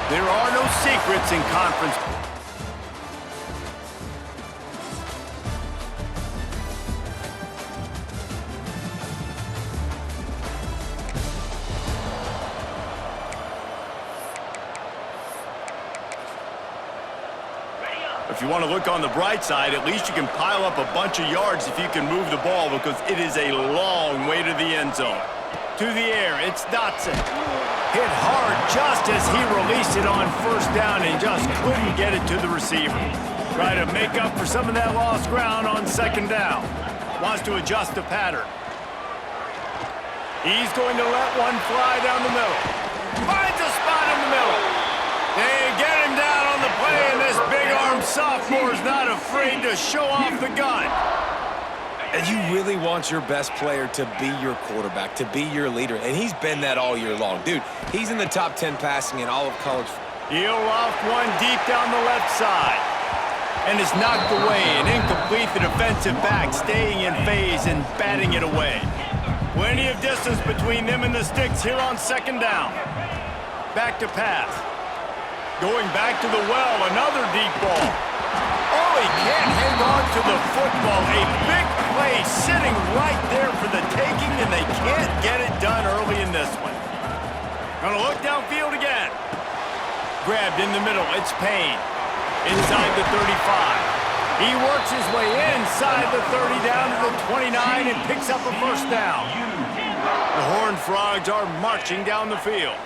There are no secrets in conference. If you want to look on the bright side, at least you can pile up a bunch of yards if you can move the ball because it is a long way to the end zone. To the air, it's Dotson. Hit hard just as he released it on first down and just couldn't get it to the receiver. Try to make up for some of that lost ground on second down. Wants to adjust the pattern. He's going to let one fly down the middle. Finds a spot in the middle. They get him down on the play, and this big-armed sophomore is not afraid to show off the gun. And you really want your best player to be your quarterback, to be your leader, and he's been that all year long. Dude, he's in the top 10 passing in all of college. He'll loft one deep down the left side. And is knocked away and incomplete. The defensive back staying in phase and batting it away. Plenty of distance between them and the sticks here on second down. Back to pass. Going back to the well, another deep ball. Oh, he can't hang on to the football. A big play sitting right there for the taking, and they can't get it done early in this one. Gonna look downfield again. Grabbed in the middle, it's Payne. Inside the 35. He works his way inside the 30 down to the 29 and picks up a first down. The Horned Frogs are marching down the field.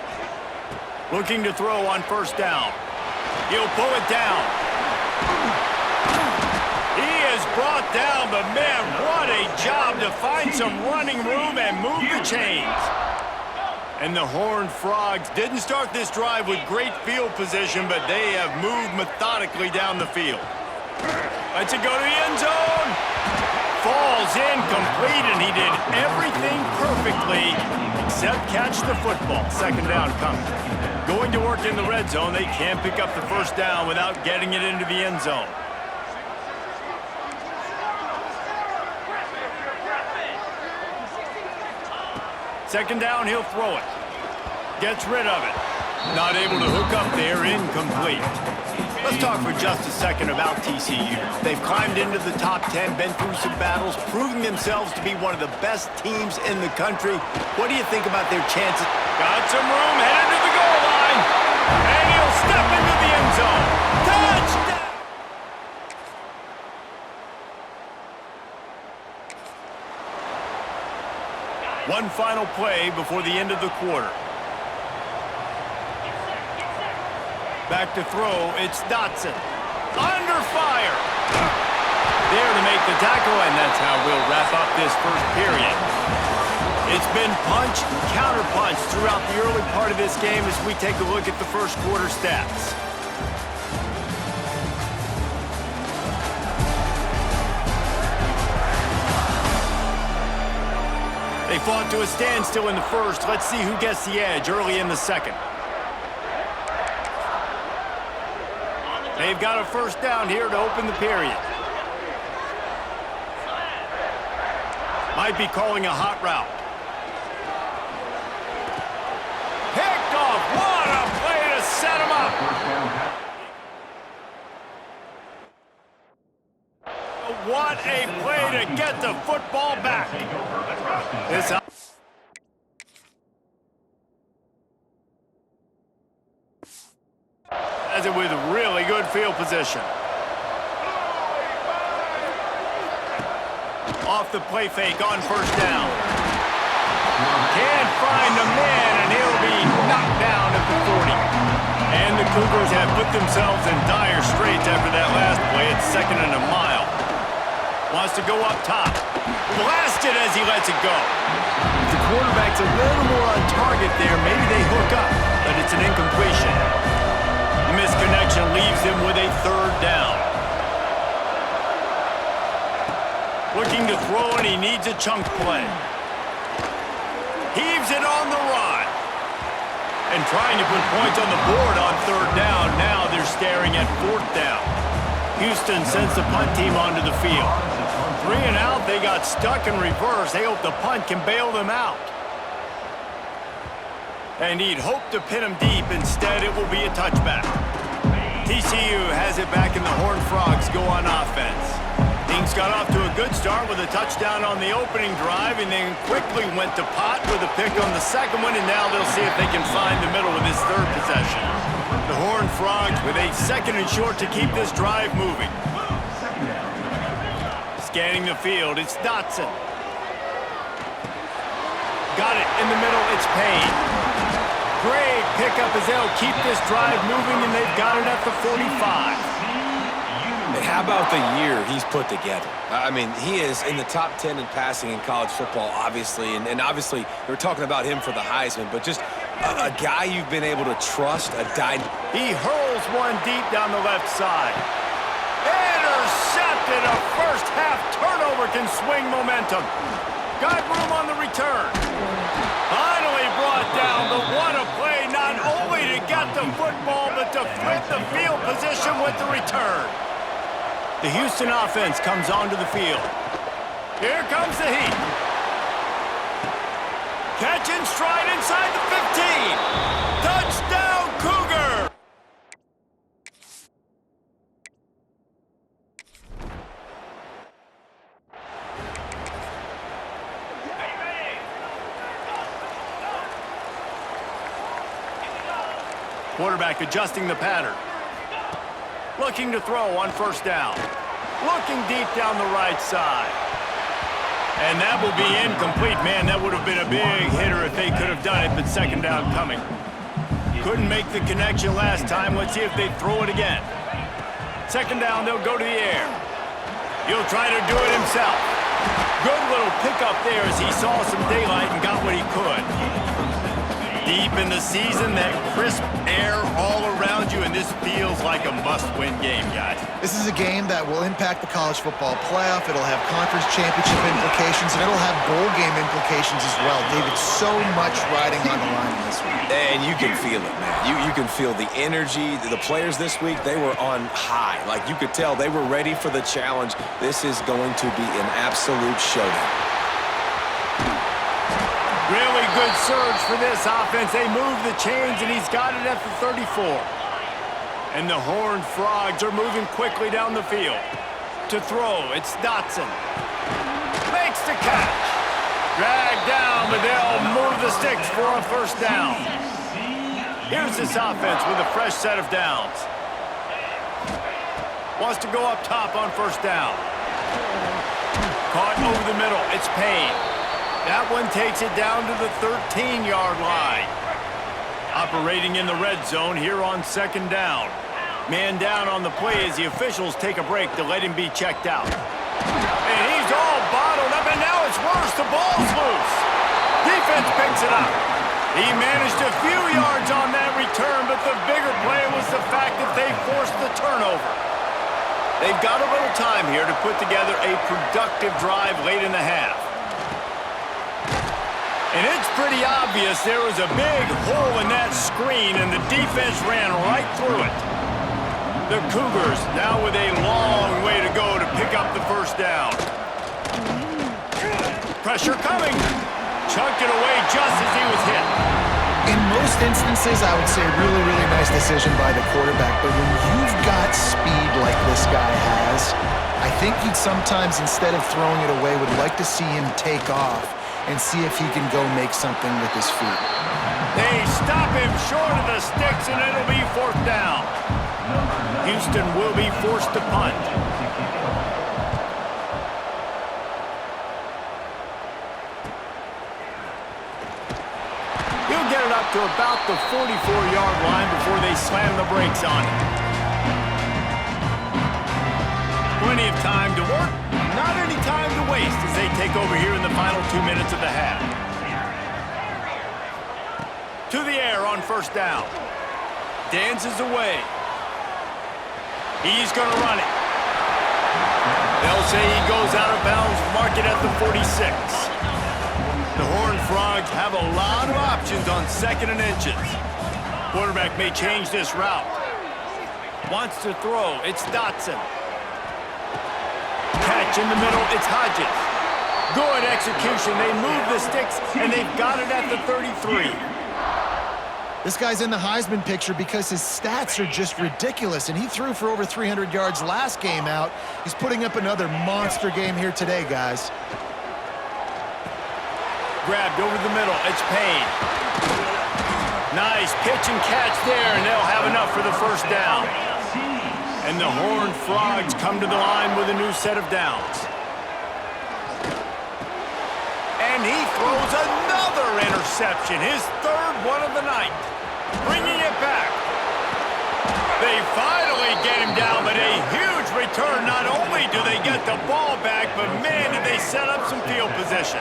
Looking to throw on first down. He'll pull it down. He has brought down, but man, what a job to find some running room and move the chains. And the Horned Frogs didn't start this drive with great field position, but they have moved methodically down the field. Lets it go to the end zone. Falls incomplete, and he did everything perfectly except catch the football. Second down coming. Going to work in the red zone. They can't pick up the first down without getting it into the end zone. Second down, he'll throw it. Gets rid of it. Not able to hook up there, incomplete. Let's talk for just a second about TCU. They've climbed into the top 10, been through some battles, proving themselves to be one of the best teams in the country. What do you think about their chances? Got some room, headed to the goal line. And he'll step into the end zone. Touchdown! One final play before the end of the quarter. Back to throw, it's Dotson. Under fire! There to make the tackle, and that's how we'll wrap up this first period. It's been punch, counter-punch throughout the early part of this game as we take a look at the first quarter stats. They fought to a standstill in the first. Let's see who gets the edge early in the second. They've got a first down here to open the period. Might be calling a hot route. Picked off. What a play to set him up. What a play to get the football back. This has it with really good field position. Off the play fake on first down. Can't find a man, and he'll be knocked down at the 40. And the Cougars have put themselves in dire straits after that last play. It's second and a mile. Wants to go up top. Blasted as he lets it go. If the quarterback's a little more on target there, maybe they hook up, but it's an incompletion. The misconnection leaves him with a third down. Looking to throw, and he needs a chunk play. Heaves it on the run. And trying to put points on the board on third down. Now they're staring at fourth down. Houston sends the punt team onto the field. 3 and out, they got stuck in reverse. They hope the punt can bail them out. And he'd hoped to pin him deep. Instead, it will be a touchback. TCU has it back and the Horned Frogs go on offense. Things got off to a good start with a touchdown on the opening drive and then quickly went to Pott with a pick on the second one, and now they'll see if they can find the middle with his third possession. The Horned Frogs with a 2nd and short to keep this drive moving. Scanning the field, it's Dotson. Got it in the middle, it's Payne. Great pickup as they'll keep this drive moving, and they've got it at the 45. And how about the year he's put together? I mean, he is in the top 10 in passing in college football, obviously. And obviously, we're talking about him for the Heisman, but just a guy you've been able to trust, He hurls one deep down the left side. Intercepted. A first-half turnover can swing momentum. Got room on the return. Finally brought down, but what a play, not only to get the football, but to flip the field position with the return. The Houston offense comes onto the field. Here comes the heat. Catch and stride inside the 15. Touchdown, Cougar! Quarterback adjusting the pattern. Looking to throw on first down. Looking deep down the right side. And that will be incomplete. Man, that would have been a big hitter if they could have done it, but second down coming. Couldn't make the connection last time. Let's see if they throw it again. Second down, they'll go to the air. He'll try to do it himself. Good little pickup there as he saw some daylight and got what he could. Deep in the season, that crisp air all around you, and this feels like a must-win game, guys. This is a game that will impact the college football playoff. It'll have conference championship implications, and it'll have bowl game implications as well. David, so much riding on the line in this one. And you can feel it, man. You can feel the energy. The players this week, they were on high. Like, you could tell they were ready for the challenge. This is going to be an absolute showdown. Really good surge for this offense. They move the chains, and he's got it at the 34. And the Horned Frogs are moving quickly down the field. To throw, it's Dotson. Makes the catch. Dragged down, but they'll move the sticks for a first down. Here's this offense with a fresh set of downs. Wants to go up top on first down. Caught over the middle, it's Payne. That one takes it down to the 13-yard line. Operating in the red zone here on second down. Man down on the play as the officials take a break to let him be checked out. And he's all bottled up, and now it's worse. The ball's loose. Defense picks it up. He managed a few yards on that return, but the bigger play was the fact that they forced the turnover. They've got a little time here to put together a productive drive late in the half. And it's pretty obvious there was a big hole in that screen, and the defense ran right through it. The Cougars now with a long way to go to pick up the first down. Pressure coming. Chunked it away just as he was hit. In most instances, I would say really, really nice decision by the quarterback. But when you've got speed like this guy has, I think you'd sometimes, instead of throwing it away, would like to see him take off and see if he can go make something with his feet. They stop him short of the sticks, and it'll be fourth down. Houston will be forced to punt. He'll get it up to about the 44-yard line before they slam the brakes on him. Plenty of time to work. Not any time to waste as they take over here in the final 2 minutes of the half. To the air on first down. Dances away. He's going to run it. They'll say he goes out of bounds, mark it at the 46. The Horned Frogs have a lot of options on second and inches. Quarterback may change this route. Wants to throw. It's Dotson. Catch in the middle, it's Hodges. Good execution. They move the sticks, and they've got it at the 33. This guy's in the Heisman picture because his stats are just ridiculous, and he threw for over 300 yards last game out. He's putting up another monster game here today, guys. Grabbed over the middle. It's Payne. Nice pitch and catch there, and they'll have enough for the first down. And the Horned Frogs come to the line with a new set of downs. And he throws another interception, his third one of the night. Bringing it back. They finally get him down, but a huge return. Not only do they get the ball back, but man, did they set up some field position.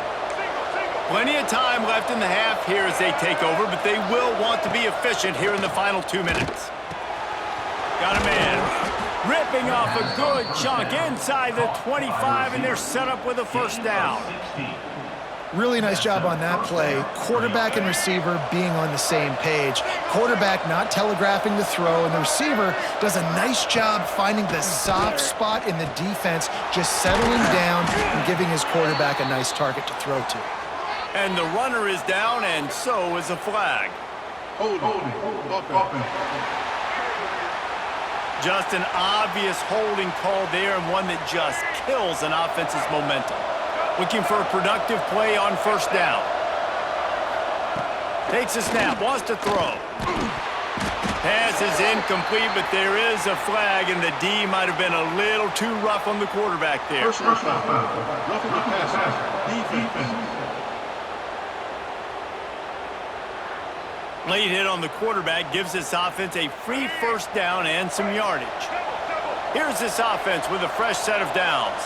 Plenty of time left in the half here as they take over, but they will want to be efficient here in the final 2 minutes. Got a man ripping off a good chunk inside the 25, and they're set up with a first down. Really nice job on that play. Quarterback and receiver being on the same page. Quarterback not telegraphing the throw, and the receiver does a nice job finding the soft spot in the defense, just settling down and giving his quarterback a nice target to throw to. And the runner is down, and so is a flag. Just an obvious holding call there, and one that just kills an offense's momentum. Looking for a productive play on first down. Takes a snap, wants to throw. Pass is incomplete, but there is a flag, and the D might have been a little too rough on the quarterback there. Personal foul. Roughing the passer. Defense. Late hit on the quarterback gives this offense a free first down and some yardage. Here's this offense with a fresh set of downs.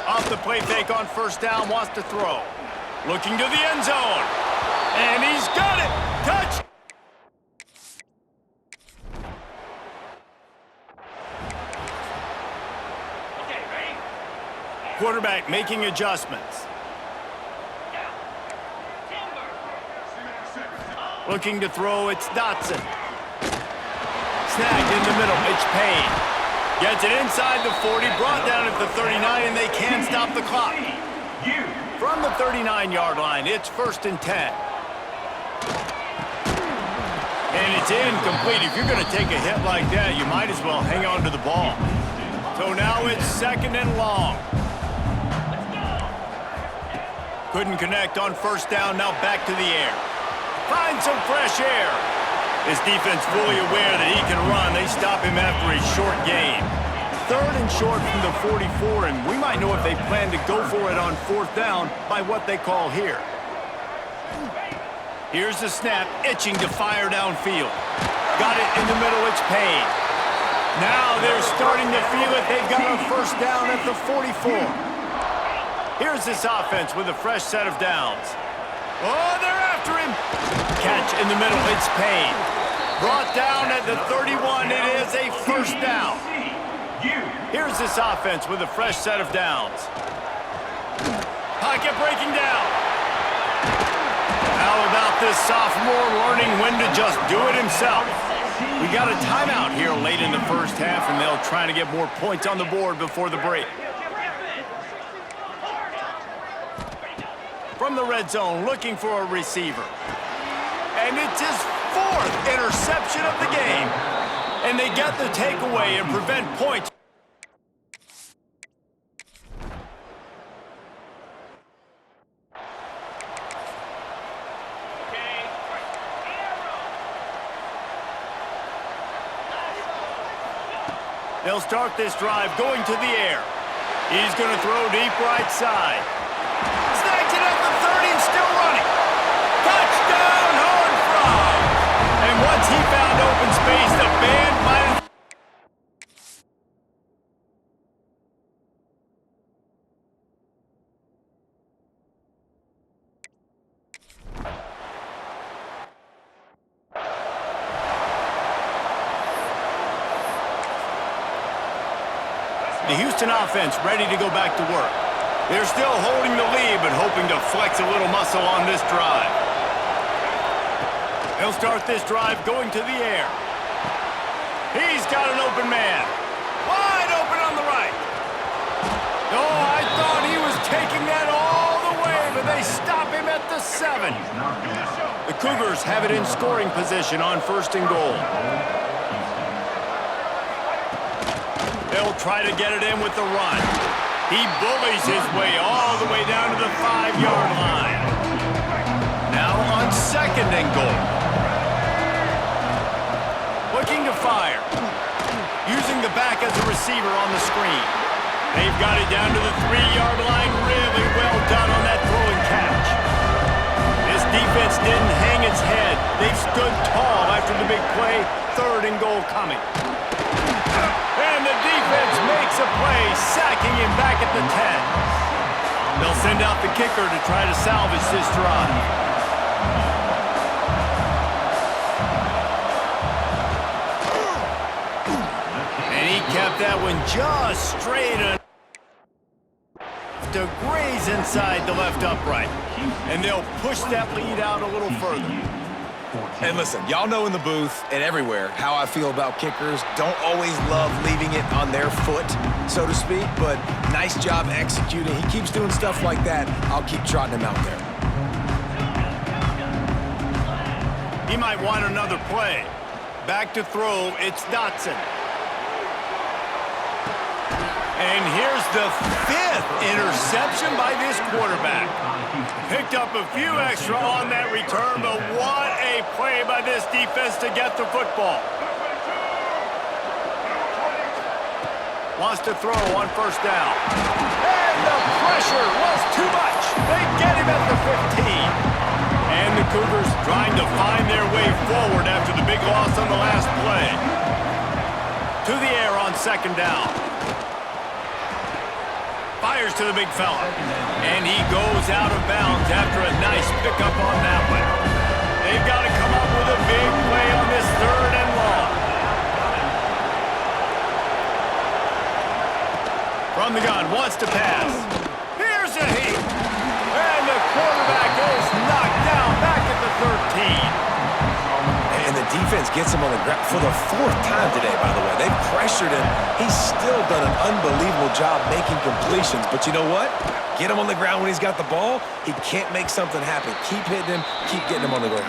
Off the play fake on first down, wants to throw. Looking to the end zone. And he's got it! Touch! Quarterback making adjustments. Looking to throw, it's Dotson. Snagged in the middle, it's Payne. Gets it inside the 40, brought down at the 39, and they can stop the clock. From the 39-yard line, it's 1st and 10. And it's incomplete. If you're going to take a hit like that, you might as well hang on to the ball. So now it's 2nd and long. Couldn't connect on first down, now back to the air. Find some fresh air. His defense fully aware that he can run. They stop him after a short gain. 3rd and short from the 44, and we might know if they plan to go for it on 4th down by what they call here. Here's the snap, itching to fire downfield. Got it in the middle, it's Payne. Now they're starting to feel it. They've got a first down at the 44. Here's this offense with a fresh set of downs. Oh, they're after him. Catch in the middle, it's Payne. Brought down at the 31, it is a first down. Here's this offense with a fresh set of downs. Pocket breaking down. How about this sophomore learning when to just do it himself? We got a timeout here late in the first half, and they'll try to get more points on the board before the break. From the red zone, looking for a receiver. And it's his 4th interception of the game. And they get the takeaway and prevent points. They'll start this drive going to the air. He's going to throw deep right side. Snags it at the 30 and still running. Touchdown, Horned Frogs! And once he found open space, the band might... The Houston offense ready to go back to work. They're still holding the lead, but hoping to flex a little muscle on this drive. They'll start this drive going to the air. He's got an open man. Wide open on the right. Oh, I thought he was taking that all the way, but they stop him at the 7. 7. The Cougars have it in scoring position on 1st and goal. They'll try to get it in with the run. He bullies his way all the way down to the 5-yard line. Now on 2nd and goal. Looking to fire. Using the back as a receiver on the screen. They've got it down to the 3-yard line. Really well done on that throw and catch. This defense didn't hang its head. They stood tall after the big play. 3rd and goal coming. And the defense makes a play, sacking him back at the 10. They'll send out the kicker to try to salvage this drive. Kept that one just straight enough to graze inside the left upright. And they'll push that lead out a little further. And listen, y'all know in the booth and everywhere how I feel about kickers. Don't always love leaving it on their foot, so to speak, but nice job executing. He keeps doing stuff like that. I'll keep trotting him out there. He might want another play. Back to throw, it's Dotson. And here's the 5th interception by this quarterback. Picked up a few extra on that return, but what a play by this defense to get the football. Wants to throw on 1st down. And the pressure was too much. They get him at the 15. And the Cougars trying to find their way forward after the big loss on the last play. To the air on 2nd down. Fires to the big fella. And he goes out of bounds after a nice pickup on that one. They've got to come up with a big play on this 3rd and long. From the gun, wants to pass. Here's a heat. And the quarterback is knocked down back at the 13. And the defense gets him on the ground for the 4th time today, by the way. They've pressured him. He's still done an unbelievable job making completions. But you know what? Get him on the ground when he's got the ball. He can't make something happen. Keep hitting him. Keep getting him on the ground.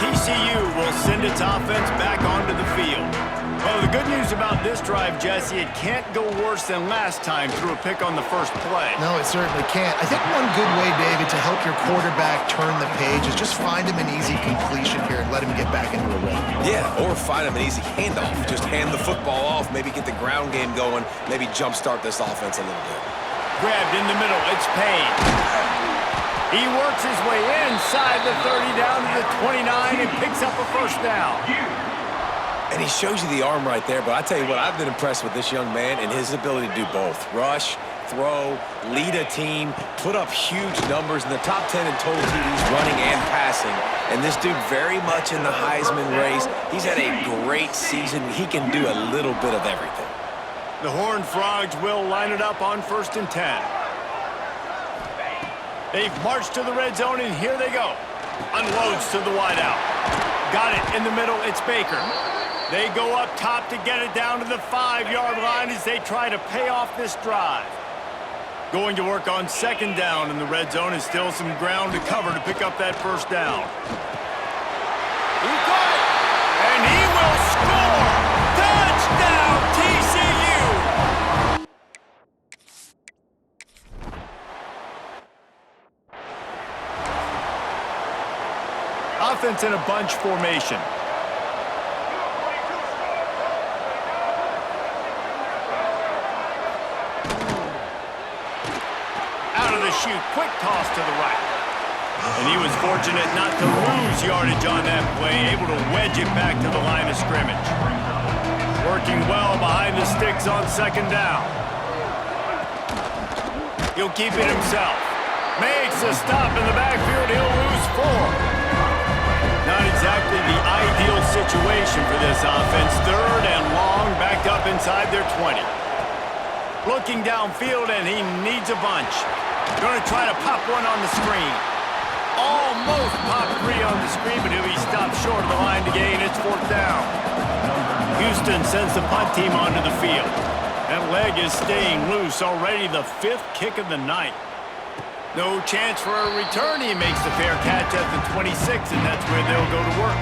TCU will send its offense back onto the field. Well, the good news about this drive, Jesse, it can't go worse than last time through a pick on the 1st play. No, it certainly can't. I think one good way, David, to help your quarterback turn the page is just find him an easy completion here and let him get back into a rhythm. Yeah, or find him an easy handoff. Just hand the football off, maybe get the ground game going, maybe jumpstart this offense a little bit. Grabbed in the middle, it's Payne. He works his way inside the 30 down to the 29 and picks up a 1st down. And he shows you the arm right there, but I tell you what, I've been impressed with this young man and his ability to do both. Rush, throw, lead a team, put up huge numbers in the top 10 in total TDs running and passing. And this dude very much in the Heisman race. He's had a great season. He can do a little bit of everything. The Horned Frogs will line it up on 1st and 10. They've marched to the red zone, and here they go. Unloads to the wideout. Got it in the middle, it's Baker. They go up top to get it down to the 5-yard line as they try to pay off this drive. Going to work on 2nd down in the red zone and still some ground to cover to pick up that 1st down. He got it! And he will score! Touchdown, TCU! Offense in a bunch formation. Shoot, quick toss to the right. And he was fortunate not to lose yardage on that play, able to wedge it back to the line of scrimmage. Working well behind the sticks on 2nd down. He'll keep it himself. Makes a stop in the backfield, he'll lose 4. Not exactly the ideal situation for this offense. 3rd and long, backed up inside their 20. Looking downfield, and he needs a bunch. Going to try to pop one on the screen. Almost popped 3 on the screen, but he'll be stopped short of the line to gain. It's 4th down. Houston sends the punt team onto the field. That leg is staying loose already, the 5th kick of the night. No chance for a return. He makes the fair catch at the 26, and that's where they'll go to work.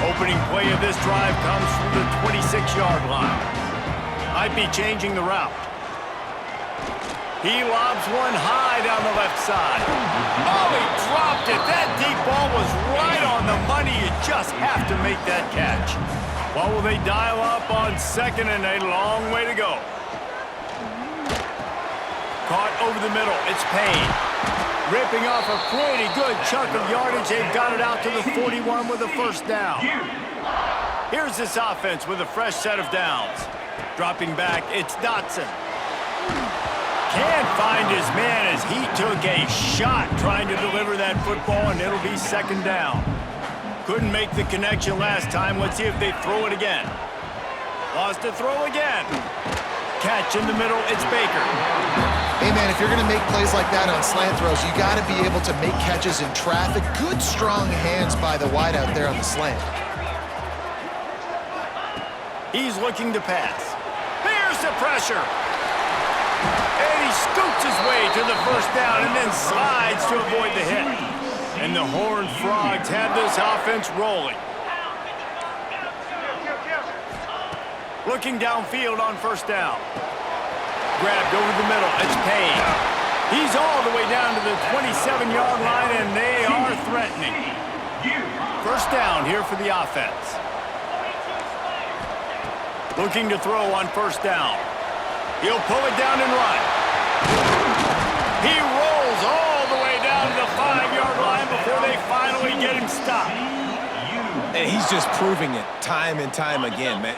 Opening play of this drive comes from the 26-yard line. Might be changing the route. He lobs one high down the left side. Oh, he dropped it. That deep ball was right on the money. You just have to make that catch. What will they dial up on second and a long way to go? Caught over the middle. It's Payne. Ripping off a pretty good chunk of yardage. They've got it out to the 41 with a first down. Here's this offense with a fresh set of downs. Dropping back, it's Dotson. Can't find his man as he took a shot trying to deliver that football, and it'll be second down. Couldn't make the connection last time. Let's see if they throw it again. Lost to throw again. Catch in the middle, it's Baker. Hey, man, if you're going to make plays like that on slant throws, you got to be able to make catches in traffic. Good, strong hands by the wide out there on the slant. He's looking to pass. Here's the pressure. And he scoots his way to the first down and then slides to avoid the hit. And the Horned Frogs have this offense rolling. Looking downfield on first down. Grabbed over the middle. It's Payne. He's all the way down to the 27-yard line, and they are threatening. First down here for the offense. Looking to throw on first down. He'll pull it down and run. He rolls all the way down to the 5-yard line before they finally get him stopped. And he's just proving it time and time again, man.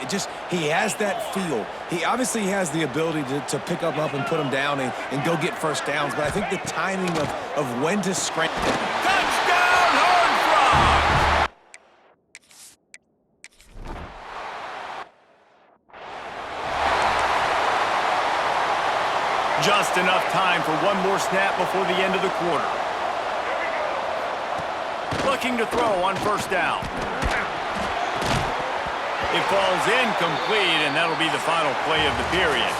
He has that feel. He obviously has the ability to pick up and put him down and go get first downs, but I think the timing of when to scramble. Touchdown, Horned Frogs! Just enough time for one more snap before the end of the quarter. Looking to throw on first down. It falls incomplete, and that'll be the final play of the period.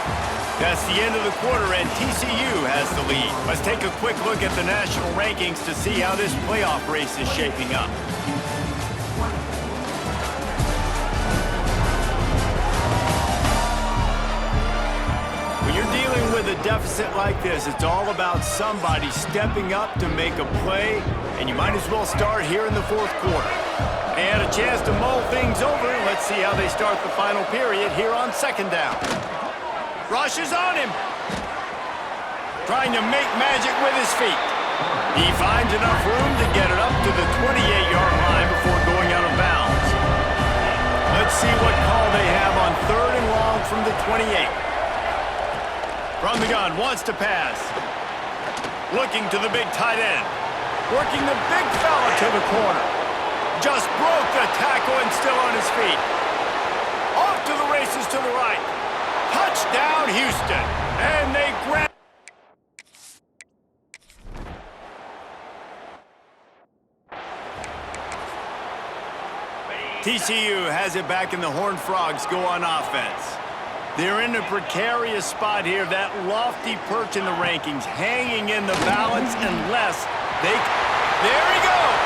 That's the end of the quarter, and TCU has the lead. Let's take a quick look at the national rankings to see how this playoff race is shaping up. When you're dealing with a deficit like this, it's all about somebody stepping up to make a play, and you might as well start here in the fourth quarter. They had a chance to mull things over. Let's see how they start the final period here on second down. Rush is on him. Trying to make magic with his feet. He finds enough room to get it up to the 28-yard line before going out of bounds. Let's see what call they have on third and long from the 28. From the gun, wants to pass. Looking to the big tight end. Working the big fella to the corner. Just broke the tackle and still on his feet. Off to the races to the right. Touchdown, Houston. And they grab. TCU has it back, and the Horned Frogs go on offense. They're in a precarious spot here. That lofty perch in the rankings, hanging in the balance unless they... There he goes!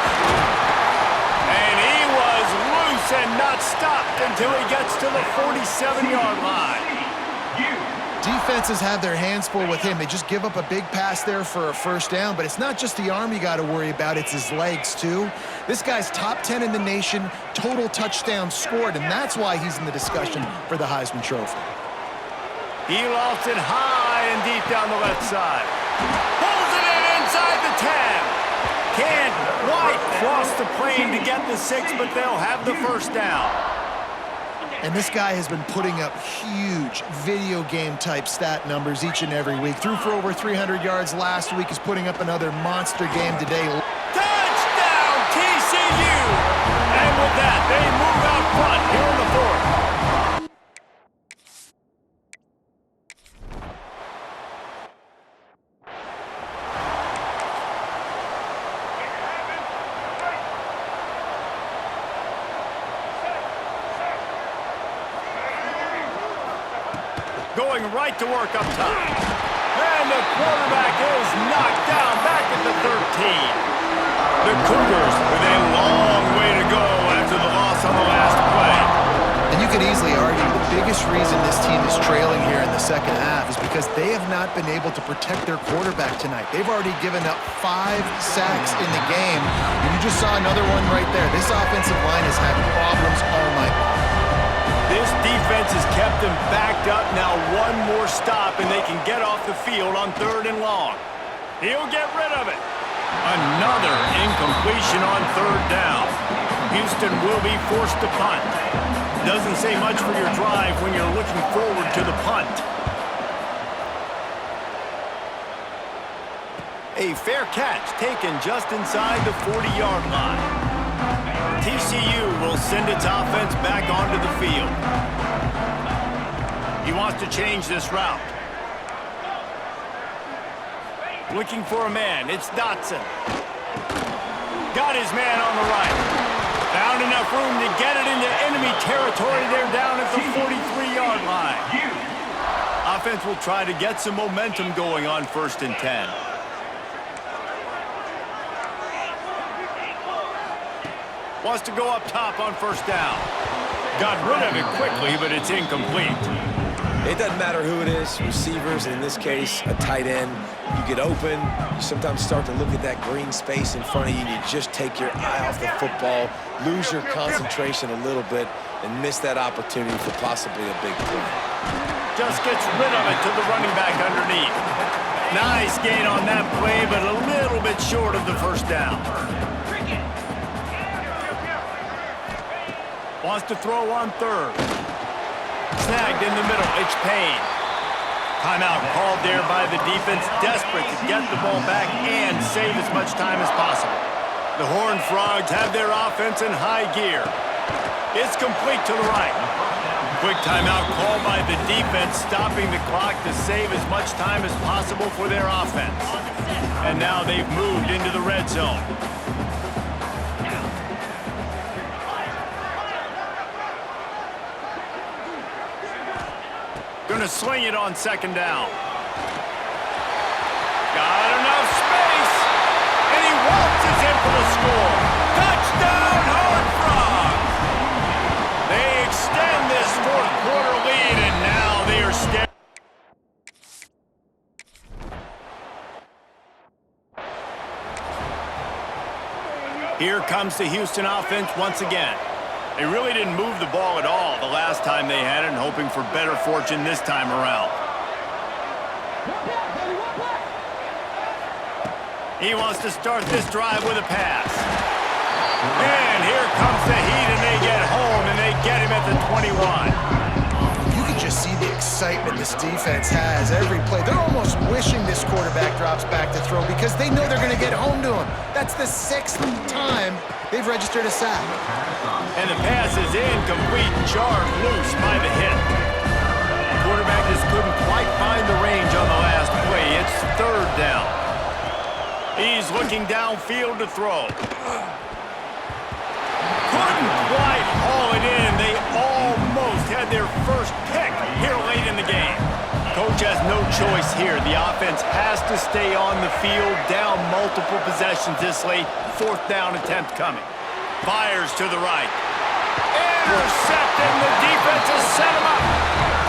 And he was loose and not stopped until he gets to the 47-yard line. Defenses have their hands full with him. They just give up a big pass there for a first down, but it's not just the arm you got to worry about, it's his legs too. This guy's top 10 in the nation, total touchdowns scored, and that's why he's in the discussion for the Heisman Trophy. He lofts it high and deep down the left side. Pulls it in inside the 10. Can't quite cross the plane to get the 6, but they'll have the first down. And this guy has been putting up huge video game type stat numbers each and every week. Threw for over 300 yards last week. He's putting up another monster game today. Touchdown, TCU! And with that, they move out front here in the fourth. Going right to work up top. And the quarterback is knocked down back at the 13. The Cougars with a long way to go after the loss on the last play. And you could easily argue the biggest reason this team is trailing here in the second half is because they have not been able to protect their quarterback tonight. They've already given up 5 sacks in the game, and you just saw another one right there. This offensive line has had problems all night long. This defense has kept them backed up. Now one more stop, and they can get off the field on 3rd and long. He'll get rid of it. Another incompletion on 3rd down. Houston will be forced to punt. Doesn't say much for your drive when you're looking forward to the punt. A fair catch taken just inside the 40-yard line. TCU will send its offense back onto the field. He wants to change this route. Looking for a man. It's Dotson. Got his man on the right. Found enough room to get it into enemy territory. They're down at the 43-yard line. Offense will try to get some momentum going on 1st and 10. Wants to go up top on 1st down. Got rid of it quickly, but it's incomplete. It doesn't matter who it is, receivers, in this case, a tight end. You get open, you sometimes start to look at that green space in front of you, and you just take your eye off the football, lose your concentration a little bit, and miss that opportunity for possibly a big play. Just gets rid of it to the running back underneath. Nice gain on that play, but a little bit short of the 1st down. Wants to throw on 3rd. Snagged in the middle. It's Payne. Timeout called there by the defense, desperate to get the ball back and save as much time as possible. The Horned Frogs have their offense in high gear. It's complete to the right. Quick timeout called by the defense, stopping the clock to save as much time as possible for their offense. And now they've moved into the red zone. Going to sling it on 2nd down. Got enough space, and he waltzes in for the score. Touchdown, Horned Frogs! They extend this 4th quarter lead, and now they are staring. Here comes the Houston offense once again. They really didn't move the ball at all the last time they had it, and hoping for better fortune this time around. He wants to start this drive with a pass. And here comes the heat, and they get home, and they get him at the 21. You can just see the excitement this defense has every play. They're almost wishing this quarterback drops back to throw because they know they're going to get home to him. That's the 6th time they've registered a sack. And the pass is incomplete, jarred loose by the hit. The quarterback just couldn't quite find the range on the last play. It's 3rd down. He's looking downfield to throw. Couldn't quite haul it in. They almost had their first pick here late in the game. Coach has no choice here. The offense has to stay on the field, down multiple possessions this late. 4th down attempt coming. Fires to the right. Intercepted. The defense has set him up.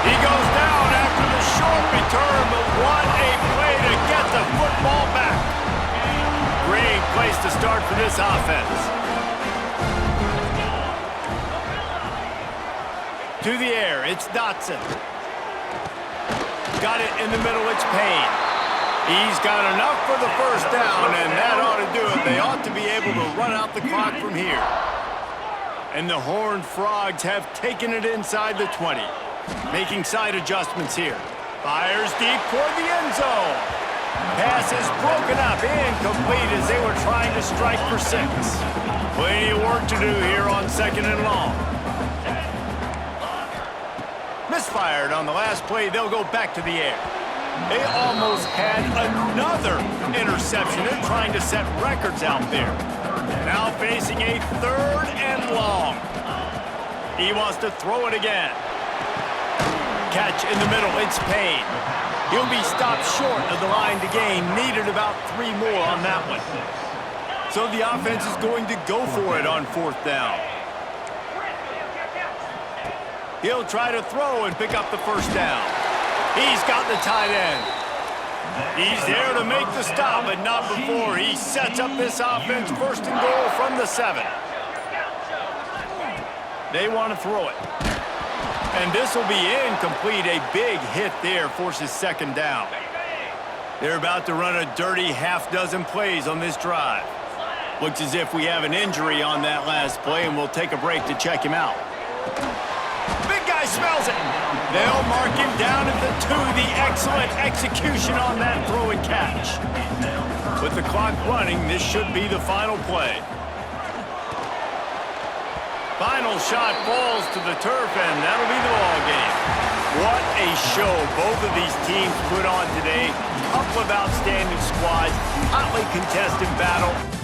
He goes down after the short return, but what a play to get the football back. Great place to start for this offense. To the air, it's Dotson. Got it in the middle, it's Payne. He's got enough for the 1st down, and that ought to do it. They ought to be able to run out the clock from here. And the Horned Frogs have taken it inside the 20. Making side adjustments here. Fires deep toward the end zone. Pass is broken up, incomplete as they were trying to strike for 6. Plenty of work to do here on 2nd and long. Misfired on the last play. They'll go back to the air. They almost had another interception. They're trying to set records out there. Now facing a 3rd and long. He wants to throw it again. catch in the middle. It's Payne. He'll be stopped short of the line to gain. Needed about 3 more on that one. So the offense is going to go for it on 4th down. He'll try to throw and pick up the 1st down. He's got the tight end. He's there to make the stop, but not before he sets up this offense 1st and goal from the 7. They want to throw it. And this will be incomplete. A big hit there forces 2nd down. They're about to run a dirty half-dozen plays on this drive. Looks as if we have an injury on that last play, and we'll take a break to check him out. Big guy smells it. They'll mark him down at the 2. The excellent execution on that throw and catch. With the clock running, this should be the final play. Final shot falls to the turf, and that'll be the ball game. What a show both of these teams put on today. Couple of outstanding squads, hotly contested battle.